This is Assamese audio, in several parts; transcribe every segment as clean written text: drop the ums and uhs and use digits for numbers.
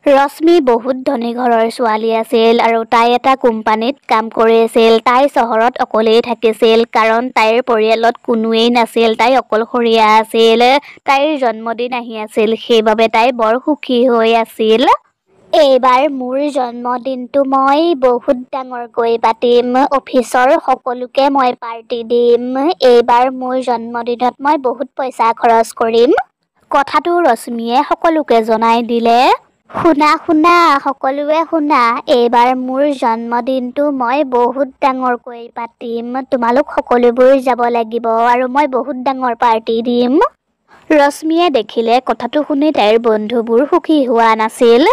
ৰশ্মি বহুত ধনী ঘৰৰ ছোৱালী আছিল আৰু তাই এটা কোম্পানীত কাম কৰি আছিল। তাই চহৰত অকলেই থাকিছিল কাৰণ তাইৰ পৰিয়ালত কোনোৱেই নাছিল। তাই অকলশৰীয়া আছিল। তাইৰ জন্মদিন আহি আছিল, সেইবাবে তাই বৰ সুখী হৈ আছিল। এইবাৰ মোৰ জন্মদিনটো মই বহুত ডাঙৰকৈ পাতিম। অফিচৰ সকলোকে মই পাৰ্টি দিম। এইবাৰ মোৰ জন্মদিনত মই বহুত পইচা খৰচ কৰিম। কথাটো ৰশ্মিয়ে সকলোকে জনাই দিলে। শুনা সকলোৱে শুনা, এইবাৰ মোৰ জন্মদিনটো মই বহুত ডাঙৰকৈ পাতিম। তোমালোক সকলোবোৰ যাব লাগিব আৰু মই বহুত ডাঙৰ পাৰ্টি দিম। ৰশ্মিয়ে দেখিলে কথাটো শুনি তাইৰ বন্ধুবোৰ সুখী হোৱা নাছিল।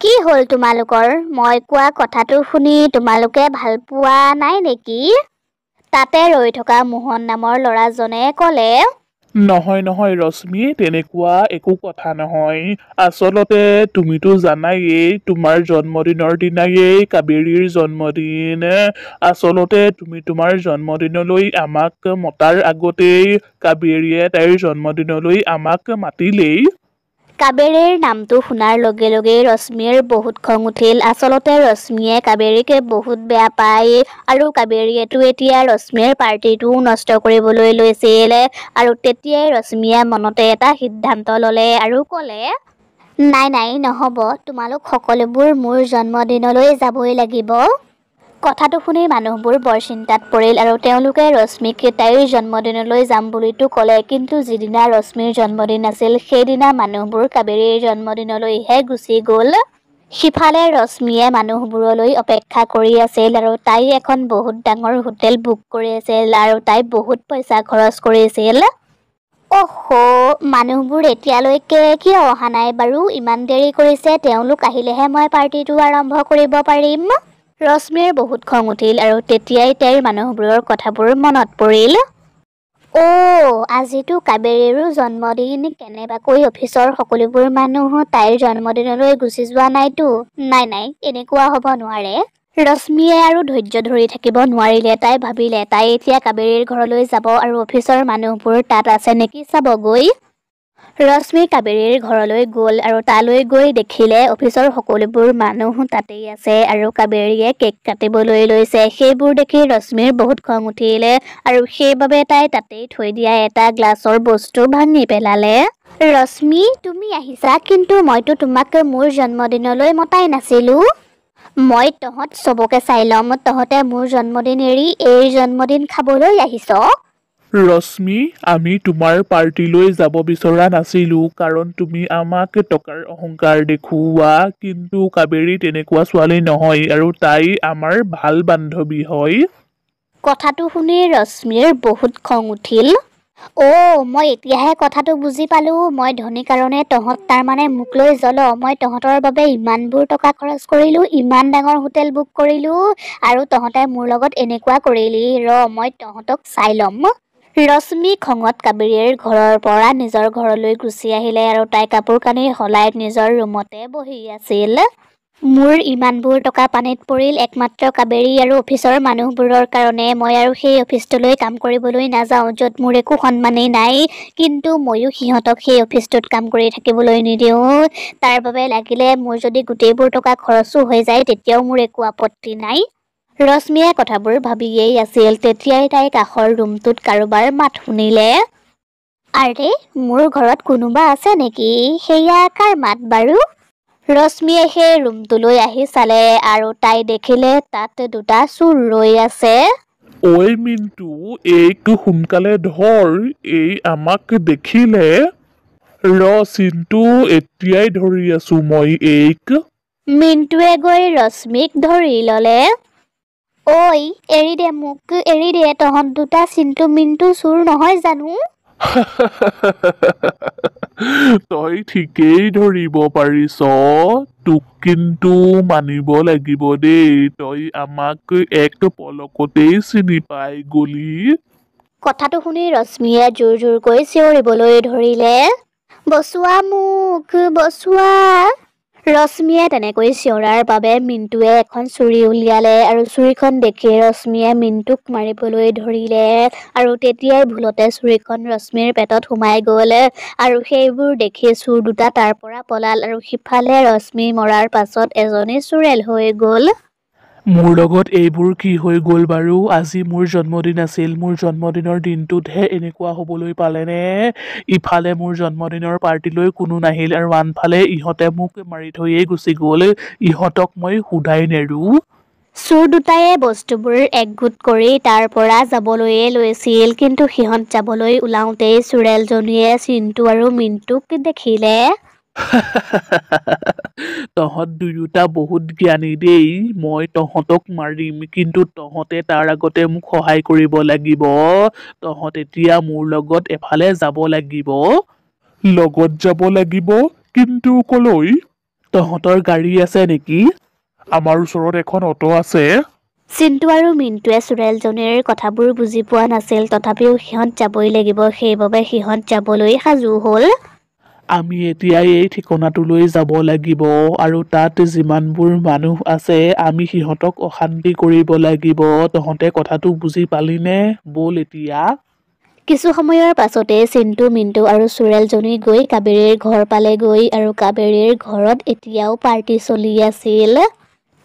কি হ'ল তোমালোকৰ? মই কোৱা কথাটো শুনি তোমালোকে ভাল পোৱা নাই নেকি? তাতে ৰৈ থকা মোহন নামৰ ল'ৰাজনে ক'লে। নহয় ৰশ্মি, তেনেকুৱা একো কথা নহয়। আচলতে তুমিতো জানায়েই তোমাৰ জন্মদিনৰ দিনায়েই কাবেৰীৰ জন্মদিন। আচলতে তুমি তোমাৰ জন্মদিনলৈ আমাক মতাৰ আগতেই কাবেৰীয়ে তাইৰ জন্মদিনলৈ আমাক মাতিলেই। কাবেৰীৰ নামটো শুনাৰ লগে লগেই ৰশ্মিৰ বহুত খং উঠিল। আচলতে ৰশ্মিয়ে কাবেৰীক বহুত বেয়া পায় আৰু কাবেৰীয়েতো এতিয়া ৰশ্মিৰ পাৰ্টিটোও নষ্ট কৰিবলৈ লৈছিল। আৰু তেতিয়াই ৰশ্মিয়ে মনতে এটা সিদ্ধান্ত ল'লে আৰু ক'লে, নাই নহ'ব, তোমালোক সকলোবোৰ মোৰ জন্মদিনলৈ যাবই লাগিব। কথাটো শুনি মানুহবোৰ বৰ চিন্তাত পৰিল আৰু তেওঁলোকে ৰশ্মিক তাইৰ জন্মদিনলৈ যাম বুলিতো ক'লে, কিন্তু যিদিনা ৰশ্মিৰ জন্মদিন আছিল সেইদিনা মানুহবোৰ কাবেৰীৰ জন্মদিনলৈহে গুচি গ'ল। সিফালে ৰশ্মিয়ে মানুহবোৰলৈ অপেক্ষা কৰি আছিল আৰু তাই এখন বহুত ডাঙৰ হোটেল বুক কৰি আছিল আৰু তাই বহুত পইচা খৰচ কৰিছিল। মানুহবোৰ এতিয়ালৈকে কিয় অহা নাই বাৰু? ইমান দেৰি কৰিছে, তেওঁলোক আহিলেহে মই পাৰ্টিটো আৰম্ভ কৰিব পাৰিম। ৰশ্মিৰ বহুত খং উঠিল আৰু তেতিয়াই তাইৰ মানুহবোৰৰ কথাবোৰ মনত পৰিল। আজিতো কাবেৰীৰো জন্মদিন। কেনেবাকৈ অফিচৰ সকলোবোৰ মানুহ তাইৰ জন্মদিনলৈ গুচি যোৱা নাইতো? নাই, এনেকুৱা হ'ব নোৱাৰে। ৰশ্মিয়ে আৰু ধৈৰ্য ধৰি থাকিব নোৱাৰিলে। তাই ভাবিলে তাই এতিয়া কাবেৰীৰ ঘৰলৈ যাব আৰু অফিচৰ মানুহবোৰ তাত আছে নেকি চাবগৈ। ৰশ্মি কাবেৰীৰ ঘৰলৈ গ'ল আৰু তালৈ গৈ দেখিলে অফিচৰ সকলোবোৰ মানুহ তাতেই আছে আৰু কাবেৰীয়ে কেক কাটিবলৈ লৈছে। সেইবোৰ দেখি ৰশ্মিৰ বহুত খং উঠিলে আৰু সেইবাবে তাই তাতেই থৈ দিয়া এটা গ্লাছৰ বস্তু ভাঙি পেলালে। ৰশ্মি, তুমি আহিছা, কিন্তু মইতো তোমাক মোৰ জন্মদিনলৈ মতাই নাছিলো। মই তহঁত চবকে চাই ল'ম। তহঁতে মোৰ জন্মদিন এৰি এই জন্মদিন খাবলৈ আহিছ। ৰশ্মি, আমি তোমাৰ পাৰ্টিলৈ যাব বিচৰা নাছিলো কাৰণ তুমি আমাক টকাৰ অহংকাৰ দেখুওৱা, কিন্তু কাবেৰী তেনেকুৱা ছোৱালী নহয় আৰু তাই আমাৰ ভাল বান্ধৱী হয়। কথাটো শুনি ৰশ্মিৰ বহুত খং উঠিল। মই এতিয়াহে কথাটো বুজি পালো। মই ধনী কাৰণে তহঁত তাৰমানে মোক লৈ জ্বল। মই তহঁতৰ বাবে ইমানবোৰ টকা খৰচ কৰিলো, ইমান ডাঙৰ হোটেল বুক কৰিলো আৰু তহঁতে মোৰ লগত এনেকুৱা কৰিলি। মই তহঁতক চাই ল'ম। ৰশ্মি খঙত কাবেৰীৰ ঘৰৰ পৰা নিজৰ ঘৰলৈ গুচি আহিলে আৰু তাই কাপোৰ কানি সলাই নিজৰ ৰুমতে বহি আছিল। মোৰ ইমানবোৰ টকা পানীত পৰিল একমাত্ৰ কাবেৰী আৰু অফিচৰ মানুহবোৰৰ কাৰণে। মই আৰু সেই অফিচটোলৈ কাম কৰিবলৈ নাযাওঁ য'ত মোৰ একো সন্মানেই নাই, কিন্তু ময়ো সিহঁতক সেই অফিচটোত কাম কৰি থাকিবলৈ নিদিওঁ। তাৰ বাবে লাগিলে মোৰ যদি গোটেইবোৰ টকা খৰচো হৈ যায় তেতিয়াও মোৰ একো আপত্তি নাই। ৰশ্মিয়ে কথাবোৰ ভাবিয়েই আছিল, তেতিয়াই তাই কাষৰ ৰুমটোত কাৰোবাৰ মাত শুনিলে। আৰে, মোৰ ঘৰত কোনোবা আছে নেকি? সেয়া কাৰ মাত বাৰু? ৰশ্মিয়ে সেই ৰুমটোলৈ আহি চালে আৰু তাই দেখিলে তাত দুটা চোৰ ৰৈ আছে। ঐ মিণ্টু, এইক সোনকালে ধৰ, এই আমাক দেখিলে। চিন্তু, এতিয়াই ধৰি আছো মই এইক। মিণ্টুৱে গৈ ৰশ্মিক ধৰি ল'লে। এৰি দে মোক, এৰি দে। তহঁত দুটা চিন্তু মিণ্টু চোৰ নহয় জানো? তই ঠিকেই ধৰিব পাৰিছ। তোক কিন্তু মানিব লাগিব দেই, তই আমাক এক পলকতেই চিনি পাই গলি। কথাটো শুনি ৰশ্মিয়ে জোৰকৈ চিঞৰিবলৈ ধৰিলে। বচোৱা মোক, বচোৱা। ৰশ্মিয়ে তেনেকৈ চিঞৰাৰ বাবে মিণ্টুৱে এখন ছুৰী উলিয়ালে আৰু ছুৰীখন দেখি ৰশ্মিয়ে মিণ্টুক মাৰিবলৈ ধৰিলে আৰু তেতিয়াই ভুলতে ছুৰীখন ৰশ্মিৰ পেটত সোমাই গ'ল আৰু সেইবোৰ দেখি চোৰ দুটা তাৰ পৰা পলাল আৰু সিফালে ৰশ্মি মৰাৰ পাছত এজনী চোৰেল হৈ গ'ল। মোৰ লগত এইবোৰ কি হৈ গ'ল বাৰু? আজি মোৰ জন্মদিন আছিল। মোৰ জন্মদিনৰ দিনটোতহে এনেকুৱা হ'বলৈ পালেনে? ইফালে মোৰ জন্মদিনৰ পাৰ্টিলৈ কোনো নাহিল আৰু আনফালে ইহঁতে মোক মাৰি থৈয়ে গুচি গ'ল। ইহঁতক মই শুধাই নেৰো। চোৰ দুটায়ে বস্তুবোৰ একগোট কৰি তাৰ পৰা যাবলৈয়ে লৈছিল, কিন্তু সিহঁত যাবলৈ ওলাওঁতেই চোৰেলজনীয়ে চিণ্টু আৰু মিণ্টুক দেখিলে। তহঁত দুয়োটা বহুত জ্ঞানী দেই। মই তহঁতক মাৰিম, কিন্তু তহঁতে তাৰ আগতে মোক সহায় কৰিব লাগিব। তহঁত এতিয়া মোৰ লগত এফালে যাব লাগিব। লগত যাব লাগিব? কিন্তু কলৈ? তহঁতৰ গাড়ী আছে নেকি? আমাৰ ওচৰত এখন অটো আছে। চিণ্টু আৰু মিণ্টুৱে চোৰেলজনীৰ কথাবোৰ বুজি পোৱা নাছিল, তথাপিও সিহঁত যাবই লাগিব, সেইবাবে সিহঁত যাবলৈ সাজু হ'ল। আমি এতিয়া এই ঠিকনাটোলৈ যাব লাগিব আৰু তাত যিমানবোৰ মানুহ আছে আমি সিহঁতক অশান্তি কৰিব লাগিব। তহঁতে কথাটো বুজি পালিনে? ব'ল এতিয়া। কিছু সময়ৰ পাছতে চিণ্টু, মিণ্টু আৰু চোৰেলজনী গৈ কাবেৰীৰ ঘৰ পালেগৈ আৰু কাবেৰীৰ ঘৰত এতিয়াও পাৰ্টি চলি আছিল।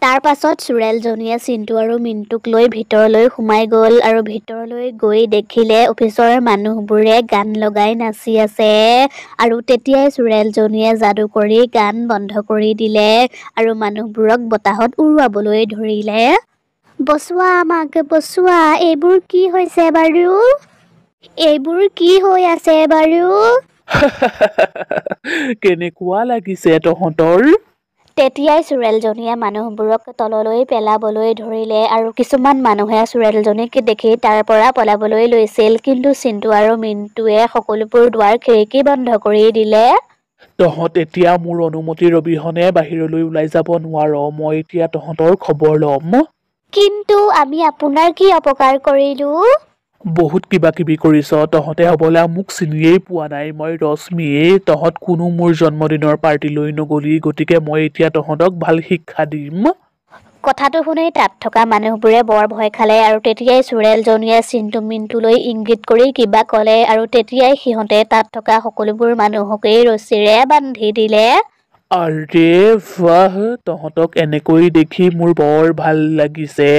তাৰ পাছত চোৰেলজনীয়ে চিণ্টু আৰু মিণ্টুক লৈ ভিতৰলৈ সোমাই গ'ল আৰু ভিতৰলৈ গৈ দেখিলে অফিচৰ মানুহবোৰে গান লগাই নাচি আছে আৰু তেতিয়াই চোৰেলজনীয়ে যাদু কৰি গান বন্ধ কৰি দিলে আৰু মানুহবোৰক বতাহত উৰুৱাবলৈ ধৰিলে। বচোৱা আমাক, বচোৱা। এইবোৰ কি হৈছে বাৰু? এইবোৰ কি হৈ আছে বাৰু? কেনেকুৱা লাগিছে তহঁতৰ? তেতিয়াই চোৰেলজনীয়ে মানুহবোৰক তললৈ পেলাবলৈ ধৰিলে আৰু কিছুমান মানুহে চোৰেলজনীক দেখি তাৰ পৰা পলাবলৈ লৈছিল, কিন্তু চিণ্টু আৰু মিণ্টুৱে সকলোবোৰ দুৱাৰ খিৰিকী বন্ধ কৰি দিলে। তহঁত এতিয়া মোৰ অনুমতিৰ অবিহনে বাহিৰলৈ ওলাই যাব নোৱাৰ। মই এতিয়া তহঁতৰ খবৰ ল'ম। কিন্তু আমি আপোনাৰ কি অপকাৰ কৰিলো? বহুত কিবা কিবি কৰিছ। তহঁতে হবলা মোক চিনিয়েই পোৱা নাই। মই ৰশ্মিয়ে। তহঁত কোনো মোৰ জন্মদিনৰ পাৰ্টিলৈ নগলি, গতিকে মই এতিয়া তহঁতক ভাল শিক্ষা দিম। কথাটো শুনি তাত থকা মানুহবোৰে বৰ ভয় খালে আৰু তেতিয়াই চোৰেলজনীয়ে চিণ্টু মিণ্টুলৈ ইংগিত কৰি কিবা ক'লে আৰু তেতিয়াই সিহঁতে তাত থকা সকলোবোৰ মানুহকেই ৰছীৰে বান্ধি দিলে। আৰে বাহ, তহঁতক এনেকৈ দেখি মোৰ বৰ ভাল লাগিছে।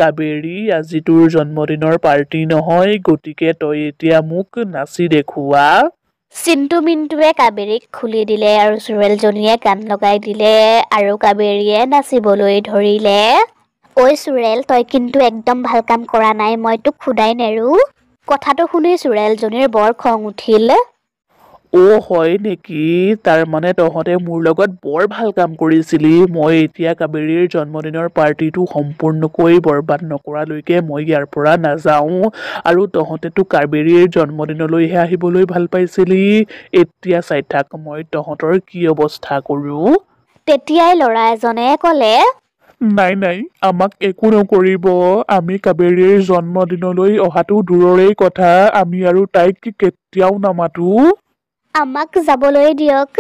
কাবেৰী, আজি তোৰ জন্মদিনৰ পাৰ্টি নহয়, গতিকে তই এতিয়া মোক নাচি দেখুওৱা। চিণ্টু মিণ্টুৱে কাবেৰীক খুলি দিলে আৰু চোৰেলজনীয়ে গান লগাই দিলে আৰু কাবেৰীয়ে নাচিবলৈ ধৰিলে। ঐ চোৰেল, তই কিন্তু একদম ভাল কাম কৰা নাই, মই তোক শুদাই নেৰো। কথাটো শুনি চোৰেলজনীৰ বৰ খং উঠিল। হয় নেকি? তাৰমানে তহঁতে মোৰ লগত বৰ ভাল কাম কৰিছিলি। মই এতিয়া কাবেৰীৰ জন্মদিনৰ পাৰ্টিটো সম্পূৰ্ণকৈ বৰবাদ নকৰালৈকে মই ইয়াৰ পৰা নাযাওঁ। আৰু তহঁতেতো কাবেৰীৰ জন্মদিনলৈহে আহিবলৈ ভাল পাইছিলি। এতিয়া চাই থাক মই তহঁতৰ কি অৱস্থা কৰোঁ। তেতিয়াই ল'ৰা এজনে ক'লে, নাই নাই, আমাক একো নকৰিব। আমি কাবেৰীৰ জন্মদিনলৈ অহাটো দূৰৰেই কথা, আমি আৰু তাইক কেতিয়াও নামাতো। আমাক যাবলৈ দিয়ক।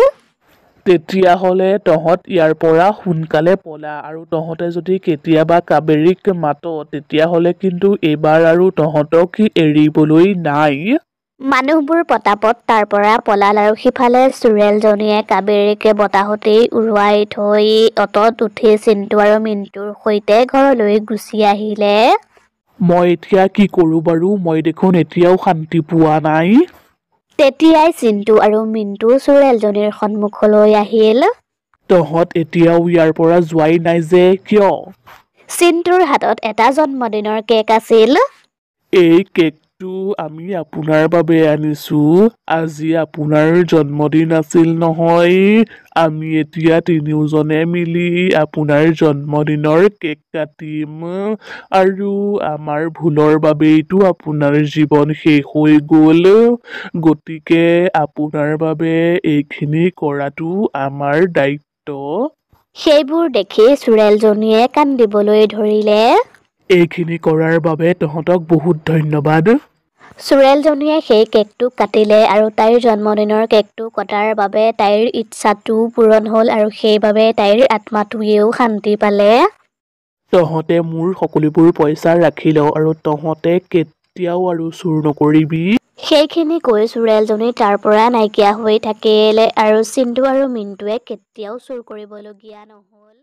তেতিয়াহ'লে তহঁত ইয়াৰ পৰা সোনকালে পলা, আৰু তহঁতে যদি কেতিয়াবা কাবেৰীক মাত তেতিয়াহ'লে কিন্তু এইবাৰ আৰু তহঁতক এৰিবলৈ নাই। মানুহবোৰ পতাপত তাৰ পৰা পলাল আৰু সিফালে চোৰেলজনীয়ে কাবেৰীক বতাহতেই উৰুৱাই থৈ অটত উঠি চিণ্টু আৰু মিণ্টুৰ সৈতে ঘৰলৈ গুচি আহিলে। মই এতিয়া কি কৰোঁ বাৰু? মই দেখোন এতিয়াও শান্তি পোৱা নাই। তেতিয়াই চিণ্টু আৰু মিণ্টু চোৰেলজনীৰ সন্মুখলৈ আহিল। তহঁত এতিয়াও ইয়াৰ পৰা যোৱাই নাই যে কিয়? চিণ্টুৰ হাতত এটা জন্মদিনৰ কেক আছিল। এই কেকটো আমি আপোনাৰ বাবে আনিছো। আজি আপোনাৰ জন্মদিন আছিল নহয়। আমি এতিয়া তিনিওজনে মিলি আপোনাৰ জন্মদিনৰ কেক কাটিম। আৰু আমাৰ ভুলৰ বাবেইতো আপোনাৰ জীৱন শেষ হৈ গ'ল। গতিকে আপোনাৰ বাবে এইখিনি কৰাটো আমাৰ দায়িত্ব। সেইবোৰ দেখি চোৰেলজনীয়ে কান্দিবলৈ ধৰিলে। এইখিনি কৰাৰ বাবে তহঁতক বহুত ধন্যবাদ। চুৰেলজনীয়ে সেই কেকটো কাটিলে আৰু তাইৰ জন্মদিনৰ কেকটো কটাৰ বাবে তাইৰ ইচ্ছাটোও পূৰণ হ'ল আৰু সেইবাবে তাইৰ আত্মাটোৱেও শান্তি পালে। তহঁতে মোৰ সকলোবোৰ পইচা ৰাখি ল আৰু তহঁতে কেতিয়াও আৰু চুৰ নকৰিবি। সেইখিনি কৈ চুৰেলজনী তাৰ পৰা নাইকিয়া হৈ থাকিলে আৰু চিন্তু আৰু মিন্টুৱে কেতিয়াও চুৰ কৰিবলগীয়া নহ'ল।